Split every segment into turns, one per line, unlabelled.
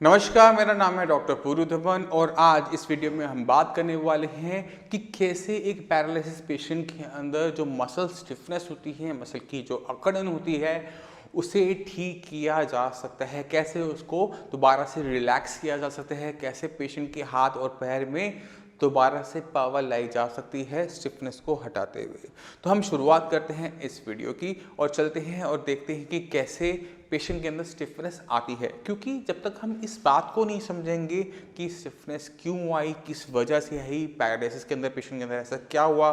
नमस्कार, मेरा नाम है डॉक्टर पूरू धवन और आज इस वीडियो में हम बात करने वाले हैं कि कैसे एक पैरालिसिस पेशेंट के अंदर जो मसल स्टिफनेस होती है, मसल की जो अकड़न होती है, उसे ठीक किया जा सकता है, कैसे उसको दोबारा से रिलैक्स किया जा सकता है, कैसे पेशेंट के हाथ और पैर में दोबारा से पावर लाई जा सकती है स्टिफनेस को हटाते हुए। तो हम शुरुआत करते हैं इस वीडियो की और चलते हैं और देखते हैं कि कैसे पेशेंट के अंदर स्टिफनेस आती है, क्योंकि जब तक हम इस बात को नहीं समझेंगे कि स्टिफनेस क्यों आई, किस वजह से आई, पैरालिसिस के अंदर पेशेंट के अंदर ऐसा क्या हुआ,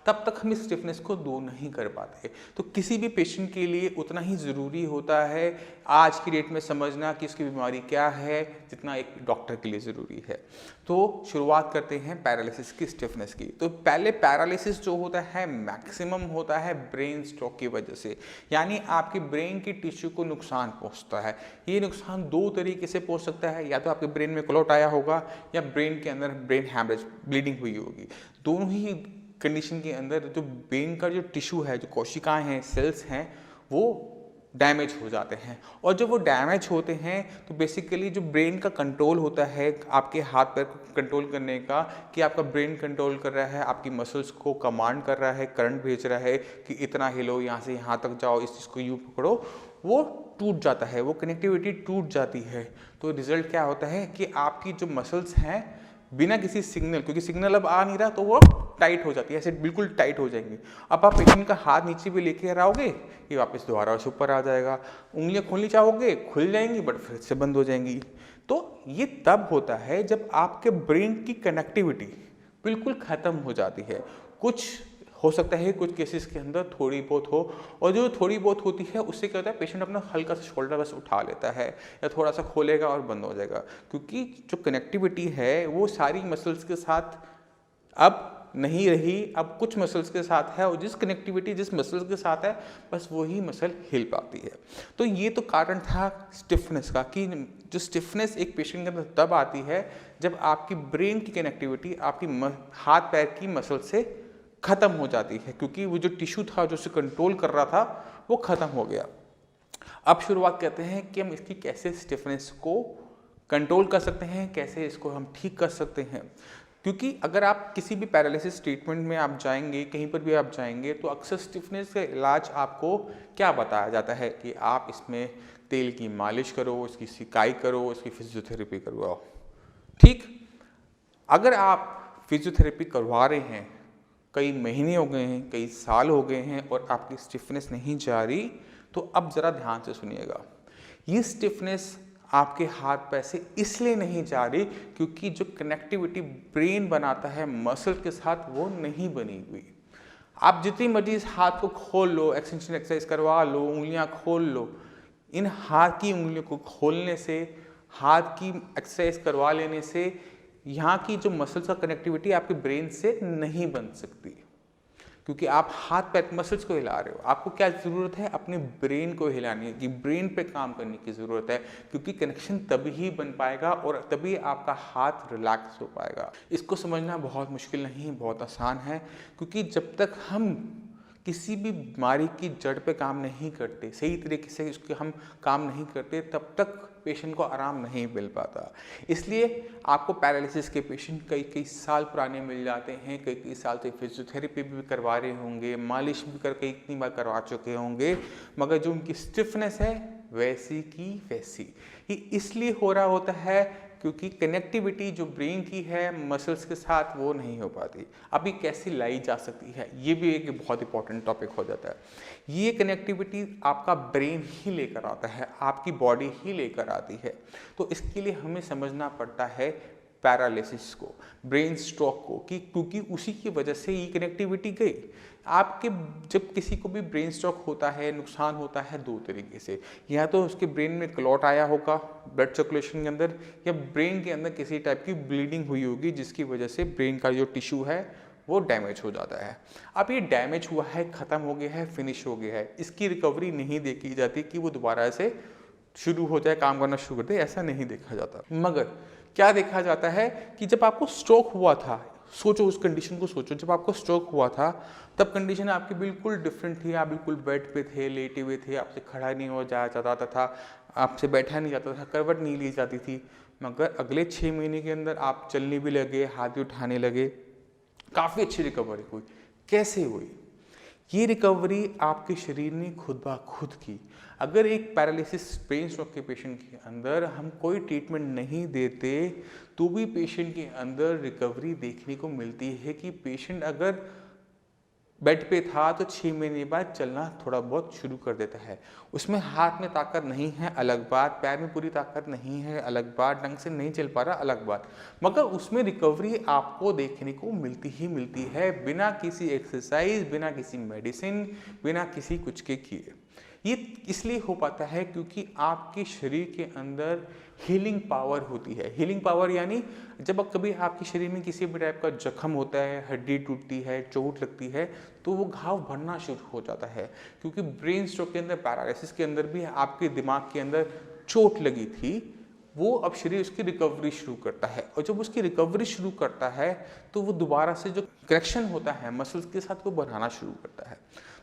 तब तक हम इस स्टिफनेस को दूर नहीं कर पाते। तो किसी भी पेशेंट के लिए उतना ही ज़रूरी होता है आज की डेट में समझना कि उसकी बीमारी क्या है, जितना एक डॉक्टर के लिए ज़रूरी है। तो शुरुआत करते हैं पैरालिसिस की स्टिफनेस की। तो पहले पैरालिसिस जो होता है मैक्सिमम होता है ब्रेन स्ट्रोक की वजह से, यानी आपकी ब्रेन की टिश्यू को नुकसान पहुंचता है। ये नुकसान दो तरीके से पहुंच सकता है, या तो आपके ब्रेन में क्लॉट आया होगा या ब्रेन के अंदर ब्रेन हैमरेज ब्लीडिंग हुई होगी। दोनों ही कंडीशन के अंदर जो ब्रेन का जो टिश्यू है, जो कोशिकाएं हैं, सेल्स हैं, वो डैमेज हो जाते हैं। और जब वो डैमेज होते हैं तो बेसिकली जो ब्रेन का कंट्रोल होता है आपके हाथ पैर को कंट्रोल करने का, कि आपका ब्रेन कंट्रोल कर रहा है, आपकी मसल्स को कमांड कर रहा है, करंट भेज रहा है कि इतना हिलो, यहाँ से यहाँ तक जाओ, इस चीज़ को यूँ पकड़ो, वो टूट जाता है, वो कनेक्टिविटी टूट जाती है। तो रिजल्ट क्या होता है कि आपकी जो मसल्स हैं बिना किसी सिग्नल, क्योंकि सिग्नल अब आ नहीं रहा, तो वो टाइट हो जाती है, ऐसे बिल्कुल टाइट हो जाएंगी। अब आप पेशेंट का हाथ नीचे भी लेके आओगे, ये वापस दोबारा से ऊपर आ जाएगा। उंगलियां खोलनी चाहोगे, खुल जाएंगी, बट फिर से बंद हो जाएंगी। तो ये तब होता है जब आपके ब्रेन की कनेक्टिविटी बिल्कुल ख़त्म हो जाती है। कुछ हो सकता है कुछ केसेस के अंदर थोड़ी बहुत हो, और जो थोड़ी बहुत होती है उससे क्या होता है, पेशेंट अपना हल्का सा शोल्डर बस उठा लेता है या थोड़ा सा खोलेगा और बंद हो जाएगा, क्योंकि जो कनेक्टिविटी है वो सारी मसल्स के साथ अब नहीं रही, अब कुछ मसल्स के साथ है, और जिस कनेक्टिविटी जिस मसल्स के साथ है बस वही मसल हिल पाती है। तो ये तो कारण था स्टिफनेस का, कि जो स्टिफनेस एक पेशेंट के अंदर तब आती है जब आपकी ब्रेन की कनेक्टिविटी आपकी हाथ पैर की मसल से ख़त्म हो जाती है, क्योंकि वो जो टिश्यू था जो उसे कंट्रोल कर रहा था वो ख़त्म हो गया। अब शुरुआत करते हैं कि हम इसकी कैसे स्टिफनेस को कंट्रोल कर सकते हैं, कैसे इसको हम ठीक कर सकते हैं। क्योंकि अगर आप किसी भी पैरालिसिस ट्रीटमेंट में आप जाएंगे, कहीं पर भी आप जाएंगे, तो अक्सर स्टिफनेस का इलाज आपको क्या बताया जाता है कि आप इसमें तेल की मालिश करो, इसकी सिकाई करो, इसकी फिजियोथेरेपी करवाओ। ठीक, अगर आप फिजियोथेरेपी करवा रहे हैं, कई महीने हो गए हैं, कई साल हो गए हैं और आपकी स्टिफनेस नहीं जा रही, तो अब ज़रा ध्यान से सुनिएगा। ये स्टिफनेस आपके हाथ पैर से इसलिए नहीं जा रही क्योंकि जो कनेक्टिविटी ब्रेन बनाता है मसल के साथ वो नहीं बनी हुई। आप जितनी मर्जी इस हाथ को खोल लो, एक्सटेंशन एक्सरसाइज करवा लो, उंगलियां खोल लो, इन हाथ की उंगलियों को खोलने से, हाथ की एक्सरसाइज करवा लेने से यहाँ की जो मसल्स का कनेक्टिविटी आपके ब्रेन से नहीं बन सकती, क्योंकि आप हाथ पैर मसल्स को हिला रहे हो। आपको क्या ज़रूरत है, अपने ब्रेन को हिलाने की, ब्रेन पे काम करने की ज़रूरत है, क्योंकि कनेक्शन तभी बन पाएगा और तभी आपका हाथ रिलैक्स हो पाएगा। इसको समझना बहुत मुश्किल नहीं, बहुत आसान है, क्योंकि जब तक हम किसी भी बीमारी की जड़ पे काम नहीं करते, सही तरीके से उसके हम काम नहीं करते, तब तक पेशेंट को आराम नहीं मिल पाता। इसलिए आपको पैरालिसिस के पेशेंट कई कई साल पुराने मिल जाते हैं, कई कई साल से फिजियोथेरेपी भी करवा रहे होंगे, मालिश भी कई इतनी बार करवा चुके होंगे, मगर जो उनकी स्टिफनेस है वैसी की वैसी ही इसलिए हो रहा होता है क्योंकि कनेक्टिविटी जो ब्रेन की है मसल्स के साथ वो नहीं हो पाती। अब ये कैसे लाई जा सकती है, ये भी एक बहुत इंपॉर्टेंट टॉपिक हो जाता है। ये कनेक्टिविटी आपका ब्रेन ही लेकर आता है, आपकी बॉडी ही लेकर आती है। तो इसके लिए हमें समझना पड़ता है पैरालिसिस को, ब्रेन स्ट्रोक को, कि क्योंकि उसी की वजह से ये कनेक्टिविटी गई। आपके जब किसी को भी ब्रेन स्ट्रोक होता है, नुकसान होता है दो तरीके से, या तो उसके ब्रेन में क्लॉट आया होगा ब्लड सर्कुलेशन के अंदर, या ब्रेन के अंदर किसी टाइप की ब्लीडिंग हुई होगी जिसकी वजह से ब्रेन का जो टिश्यू है वो डैमेज हो जाता है। अब ये डैमेज हुआ है, ख़त्म हो गया है, फिनिश हो गया है, इसकी रिकवरी नहीं देखी जाती कि वो दोबारा से शुरू हो जाए, काम करना शुरू कर दे, ऐसा नहीं देखा जाता। मगर क्या देखा जाता है कि जब आपको स्ट्रोक हुआ था, सोचो उस कंडीशन को सोचो, जब आपको स्ट्रोक हुआ था तब कंडीशन आपकी बिल्कुल डिफरेंट थी, आप बिल्कुल बेड पे थे, लेटे हुए थे, आपसे खड़ा नहीं हो जाया जाता था, आपसे बैठा नहीं जाता था, करवट नहीं ली जाती थी, मगर अगले 6 महीने के अंदर आप चलने भी लगे, हाथ भी उठाने लगे, काफ़ी अच्छी रिकवरी हुई। कैसे हुई? ये रिकवरी आपके शरीर ने खुद ब खुद की। अगर एक पैरालिसिस ब्रेन स्ट्रोक के पेशेंट के अंदर हम कोई ट्रीटमेंट नहीं देते तो भी पेशेंट के अंदर रिकवरी देखने को मिलती है कि पेशेंट अगर बेड पे था तो 6 महीने बाद चलना थोड़ा बहुत शुरू कर देता है। उसमें हाथ में ताकत नहीं है अलग बात, पैर में पूरी ताकत नहीं है अलग बात, ढंग से नहीं चल पा रहा अलग बात, मगर उसमें रिकवरी आपको देखने को मिलती ही मिलती है, बिना किसी एक्सरसाइज, बिना किसी मेडिसिन, बिना किसी कुछ के किए। ये इसलिए हो पाता है क्योंकि आपके शरीर के अंदर हीलिंग पावर होती है। हीलिंग पावर यानी जब कभी आपके शरीर में किसी भी टाइप का जख्म होता है, हड्डी टूटती है, चोट लगती है, तो वो घाव भरना शुरू हो जाता है। क्योंकि ब्रेन स्ट्रोक के अंदर, पैरालिसिस के अंदर भी आपके दिमाग के अंदर चोट लगी थी, वो अब शरीर उसकी रिकवरी शुरू करता है, और जब उसकी रिकवरी शुरू करता है तो वो दोबारा से जो करेक्शन होता है मसल्स के साथ वो बनाना शुरू करता है।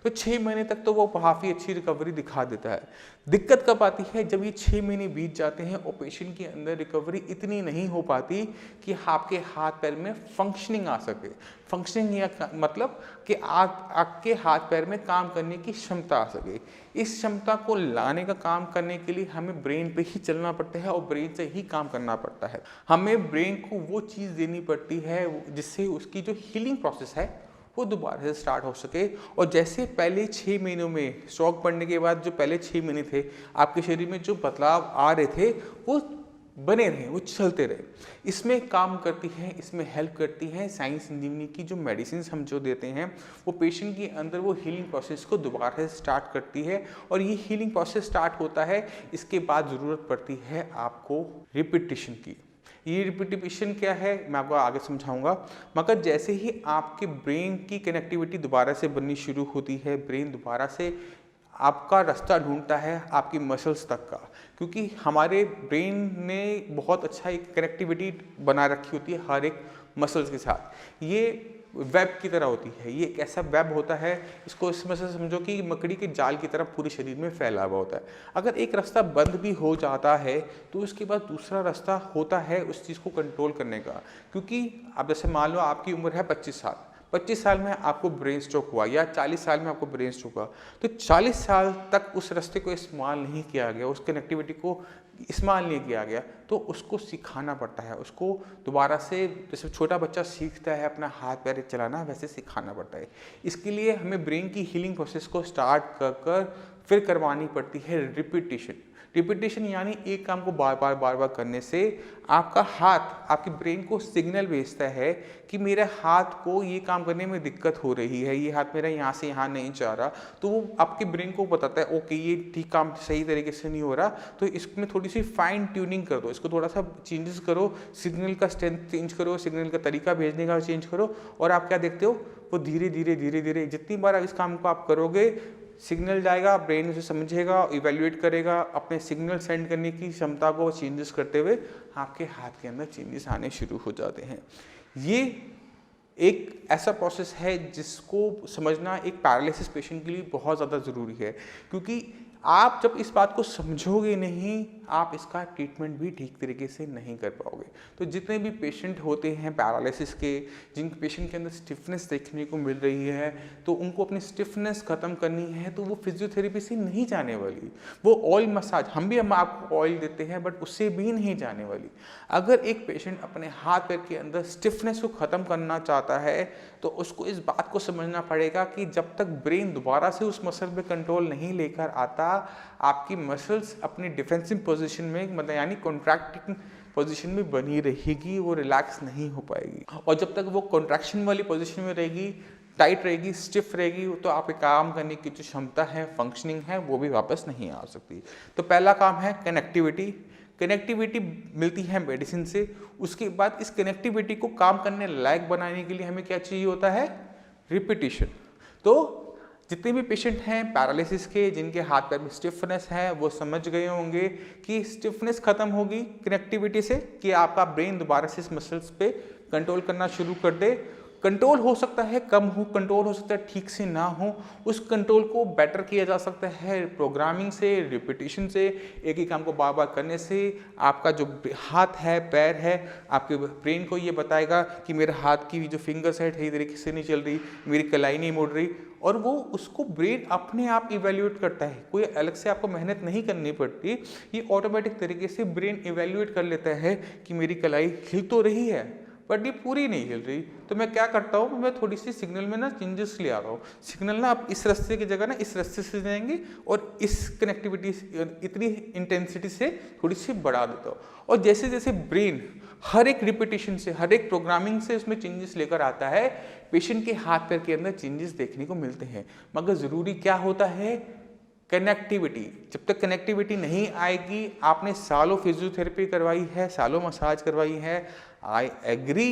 तो 6 महीने तक तो वो काफ़ी अच्छी रिकवरी दिखा देता है। दिक्कत कब आती है? जब ये 6 महीने बीत जाते हैं और पेशेंट के अंदर रिकवरी इतनी नहीं हो पाती कि आपके हाथ पैर में फंक्शनिंग आ सके। फंक्शनिंग या मतलब कि आपके हाथ पैर में काम करने की क्षमता आ सके। इस क्षमता को लाने का काम करने के लिए हमें ब्रेन पे ही चलना पड़ता है और ब्रेन से ही काम करना पड़ता है। हमें ब्रेन को वो चीज़ देनी पड़ती है जिससे उसकी जो हीलिंग प्रोसेस है वो दोबारा से स्टार्ट हो सके। और जैसे पहले 6 महीनों में स्ट्रोक पड़ने के बाद जो पहले 6 महीने थे, आपके शरीर में जो बदलाव आ रहे थे वो बने रहे, वो चलते रहे। इसमें काम करती है, इसमें हेल्प करती है साइंस संजीवनी की जो मेडिसिन हम जो देते हैं, वो पेशेंट के अंदर वो हीलिंग प्रोसेस को दोबारा से स्टार्ट करती है। और ये हीलिंग प्रोसेस स्टार्ट होता है, इसके बाद ज़रूरत पड़ती है आपको रिपीटिशन की। ये रिपीटिशन क्या है मैं आपको आगे समझाऊंगा, मगर जैसे ही आपके ब्रेन की कनेक्टिविटी दोबारा से बननी शुरू होती है, ब्रेन दोबारा से आपका रास्ता ढूंढता है आपकी मसल्स तक का, क्योंकि हमारे ब्रेन ने बहुत अच्छा एक कनेक्टिविटी बना रखी होती है हर एक मसल्स के साथ। ये वेब की तरह होती है, ये एक ऐसा वेब होता है, इसको इसमें से समझो कि मकड़ी के जाल की तरह पूरे शरीर में फैला हुआ होता है। अगर एक रास्ता बंद भी हो जाता है तो उसके बाद दूसरा रास्ता होता है उस चीज़ को कंट्रोल करने का। क्योंकि अब जैसे मान लो आपकी उम्र है 25 साल, 25 साल में आपको ब्रेन स्ट्रोक हुआ या 40 साल में आपको ब्रेन स्ट्रोक हुआ, तो 40 साल तक उस रास्ते को इस्तेमाल नहीं किया गया, उस कनेक्टिविटी को इस्तेमाल नहीं किया गया, तो उसको सिखाना पड़ता है। उसको दोबारा से, जैसे छोटा बच्चा सीखता है अपना हाथ पैर चलाना, वैसे सिखाना पड़ता है। इसके लिए हमें ब्रेन की हीलिंग प्रोसेस को स्टार्ट कर फिर करवानी पड़ती है रिपीटिशन। रिपीटिशन यानी एक काम को बार बार करने से आपका हाथ आपके ब्रेन को सिग्नल भेजता है कि मेरे हाथ को ये काम करने में दिक्कत हो रही है, ये हाथ मेरा यहाँ से यहाँ नहीं जा रहा, तो वो आपके ब्रेन को बताता है ओके ये ठीक काम सही तरीके से नहीं हो रहा, तो इसमें थोड़ी सी फाइन ट्यूनिंग कर दो, इसको थोड़ा सा चेंजेस करो, सिग्नल का स्ट्रेंथ चेंज करो, सिग्नल का तरीका भेजने का चेंज करो। और आप क्या देखते हो, वो धीरे धीरे जितनी बार इस काम को आप करोगे, सिग्नल जाएगा, ब्रेन उसे समझेगा, इवेल्युएट करेगा, अपने सिग्नल सेंड करने की क्षमता को चेंजेस करते हुए आपके हाथ के अंदर चेंजेस आने शुरू हो जाते हैं। ये एक ऐसा प्रोसेस है जिसको समझना एक पैरालिसिस पेशेंट के लिए बहुत ज़्यादा ज़रूरी है, क्योंकि आप जब इस बात को समझोगे नहीं, आप इसका ट्रीटमेंट भी ठीक तरीके से नहीं कर पाओगे। तो जितने भी पेशेंट होते हैं पैरालिसिस के, जिन पेशेंट के अंदर स्टिफनेस देखने को मिल रही है, तो उनको अपनी स्टिफनेस ख़त्म करनी है तो वो फिजियोथेरेपी से नहीं जाने वाली, वो ऑयल मसाज, हम आपको ऑयल देते हैं बट उससे भी नहीं जाने वाली। अगर एक पेशेंट अपने हाथ पैर के अंदर स्टिफनेस को ख़त्म करना चाहता है तो उसको इस बात को समझना पड़ेगा कि जब तक ब्रेन दोबारा से उस मसल पे कंट्रोल नहीं लेकर आता, आपकी मसल्स अपनी डिफेंसिव पोजीशन में, मतलब यानी कॉन्ट्रैक्टिंग पोजीशन में बनी रहेगी, वो रिलैक्स नहीं हो पाएगी। और जब तक वो कॉन्ट्रैक्शन वाली पोजीशन में रहेगी, टाइट रहेगी, स्टिफ रहेगी, तो आपके काम करने की जो क्षमता है, फंक्शनिंग है, वो भी वापस नहीं आ सकती। तो पहला काम है कनेक्टिविटी। कनेक्टिविटी मिलती है मेडिसिन से। उसके बाद इस कनेक्टिविटी को काम करने लायक बनाने के लिए हमें क्या चाहिए होता है, रिपीटिशन। तो जितने भी पेशेंट हैं पैरालिसिस के, जिनके हाथ पैर में स्टिफनेस है, वो समझ गए होंगे कि स्टिफनेस खत्म होगी कनेक्टिविटी से, कि आपका ब्रेन दोबारा से इस मसल्स पे कंट्रोल करना शुरू कर दे, कंट्रोल हो सकता है कम हो, कंट्रोल हो सकता है ठीक से ना हो। उस कंट्रोल को बेटर किया जा सकता है प्रोग्रामिंग से, रिपीटिशन से, एक ही काम को बार बार करने से। आपका जो हाथ है, पैर है, आपके ब्रेन को ये बताएगा कि मेरे हाथ की जो फिंगर्स है सही तरीके से नहीं चल रही, मेरी कलाई नहीं मुड़ रही, और वो उसको ब्रेन अपने आप इवेल्युएट करता है। कोई अलग से आपको मेहनत नहीं करनी पड़ती, ये ऑटोमेटिक तरीके से ब्रेन इवेल्युएट कर लेता है कि मेरी कलाई हिल तो रही है बट ये पूरी नहीं हिल रही। तो मैं क्या करता हूँ, मैं थोड़ी सी सिग्नल में ना चेंजेस ले आ रहा हूँ। सिग्नल ना आप इस रास्ते की जगह ना इस रास्ते से जाएंगे और इस कनेक्टिविटी इतनी इंटेंसिटी से थोड़ी सी बढ़ा देता हूँ। और जैसे जैसे ब्रेन हर एक रिपीटिशन से, हर एक प्रोग्रामिंग से उसमें चेंजेस लेकर आता है, पेशेंट के हाथ पैर के अंदर चेंजेस देखने को मिलते हैं। मगर ज़रूरी क्या होता है, कनेक्टिविटी। जब तक कनेक्टिविटी नहीं आएगी, आपने सालों फिजियोथेरेपी करवाई है, सालों मसाज करवाई है, आई एग्री,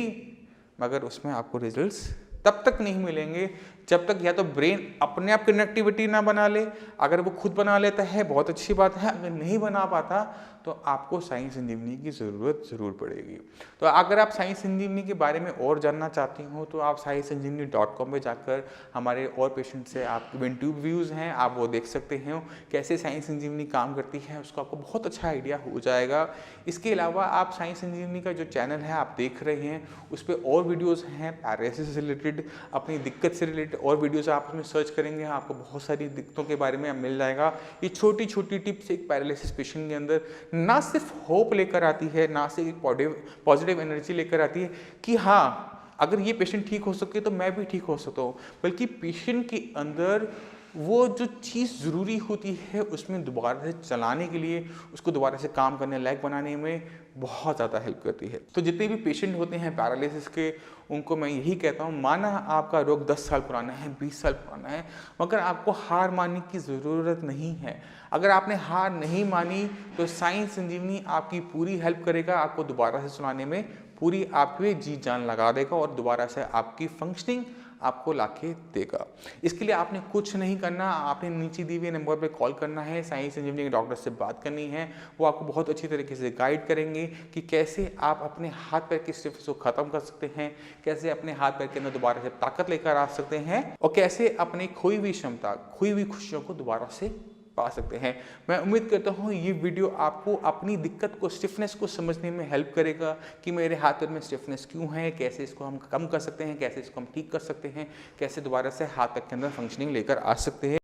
मगर उसमें आपको रिजल्ट्स तब तक नहीं मिलेंगे जब तक या तो ब्रेन अपने आप कनेक्टिविटी ना बना ले। अगर वो खुद बना लेता है बहुत अच्छी बात है, अगर नहीं बना पाता तो आपको साई संजीवनी की ज़रूरत ज़रूर पड़ेगी। तो अगर आप साई संजीवनी के बारे में और जानना चाहती हो तो आप saisanjeevani.com पे जाकर हमारे और पेशेंट से आप यूट्यूब व्यूज़ हैं, आप वो देख सकते हैं कैसे साई संजीवनी काम करती है, उसका आपको बहुत अच्छा आइडिया हो जाएगा। इसके अलावा आप साई संजीवनी का जो चैनल है आप देख रहे हैं, उस पर और वीडियोज़ हैं पैरालिसिस से रिलेटेड, अपनी दिक्कत से रिलेटेड और वीडियोज़ आप उसमें सर्च करेंगे, आपको बहुत सारी दिक्कतों के बारे में मिल जाएगा। ये छोटी छोटी टिप्स एक पैरालिसिस पेशेंट के अंदर ना सिर्फ होप लेकर आती है, ना सिर्फ एक पॉजिटिव एनर्जी लेकर आती है कि हाँ अगर ये पेशेंट ठीक हो सके तो मैं भी ठीक हो सकता हूँ, बल्कि पेशेंट के अंदर वो जो चीज़ ज़रूरी होती है उसमें दोबारा से चलाने के लिए, उसको दोबारा से काम करने लायक बनाने में बहुत ज़्यादा हेल्प करती है। तो जितने भी पेशेंट होते हैं पैरालिसिस के, उनको मैं यही कहता हूँ, माना आपका रोग 10 साल पुराना है, 20 साल पुराना है, मगर आपको हार मानने की ज़रूरत नहीं है। अगर आपने हार नहीं मानी तो साई संजीवनी आपकी पूरी हेल्प करेगा, आपको दोबारा से चलाने में पूरी आपकी जी जान लगा देगा और दोबारा से आपकी फंक्शनिंग आपको लाके देगा। इसके लिए आपने कुछ नहीं करना, आपने नीचे दिए हुए नंबर पे कॉल करना है, साई संजीवनी के डॉक्टर से बात करनी है। वो आपको बहुत अच्छी तरीके से गाइड करेंगे कि कैसे आप अपने हाथ पैर की स्टिफनेस को ख़त्म कर सकते हैं, कैसे अपने हाथ पैर के अंदर दोबारा से ताकत लेकर आ सकते हैं, और कैसे अपनी खोई हुई क्षमता, खोई हुई खुशियों को दोबारा से पा सकते हैं। मैं उम्मीद करता हूँ ये वीडियो आपको अपनी दिक्कत को, स्टिफनेस को समझने में हेल्प करेगा कि मेरे हाथ पैर में स्टिफनेस क्यों है, कैसे इसको हम कम कर सकते हैं, कैसे इसको हम ठीक कर सकते हैं, कैसे दोबारा से हाथ पैर के अंदर फंक्शनिंग लेकर आ सकते हैं।